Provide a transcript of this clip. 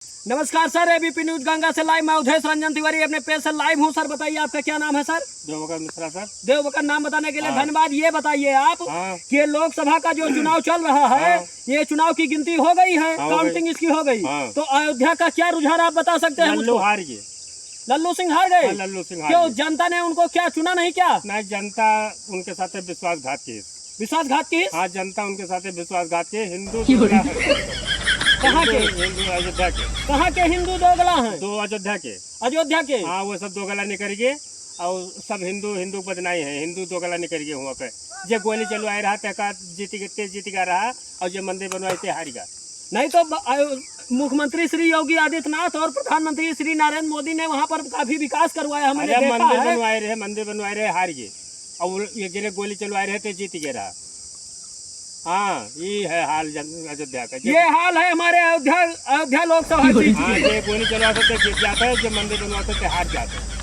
नमस्कार sir, ABP news Ganga से live. मैं उधेश रंजन तिवारी अपने पेज से लाइव हूँ। सर बताइए आपका क्या नाम है? सर देवबकर मिश्रा। सर देवबकर, नाम बताने के लिए धन्यवाद। ये बताइए आप कि लोकसभा का जो चुनाव चल रहा है, ये चुनाव की गिनती हो गई है, काउंटिंग इसकी हो गई, तो अयोध्या का क्या रुझान आप बता सकते हैं? लल्लू हार गए। लल्लू सिंह हार गए? लल्लू सिंह क्यों? जनता ने उनको क्या चुना नहीं क्या? नहीं, जनता उनके साथ विश्वासघात की। विश्वासघात की? हाँ, जनता उनके साथ विश्वासघात की। हिंदू कहाँ के? हिंदू अयोध्या के। कहाँ के हिंदू दोगला हैं? दो अयोध्या के। अयोध्या के? हाँ, वो सब दोगला निकल गए और सब हिंदू बदनाई है। हिंदू दोगला निकल गए वहाँ पे। जो गोली चलवाए रहा जीती का रहा, और जो मंदिर बनवाए थे हार गया। नहीं तो मुख्यमंत्री श्री योगी आदित्यनाथ और प्रधानमंत्री श्री नरेंद्र मोदी ने वहाँ पर काफी विकास करवाया। हमने देखा है। मंदिर बनवाए रहे हार गए, और ये जिन्हें गोली चलवाए रहे थे जीत गए रहा। हाँ, ये है हाल अयोध्या का। ये हाल है हमारे अयोध्या लोकसभा सीट। हाँ, ये गोली चलवाते थे जीत जाते, जो मंदिर बनवाते थे हार जाते।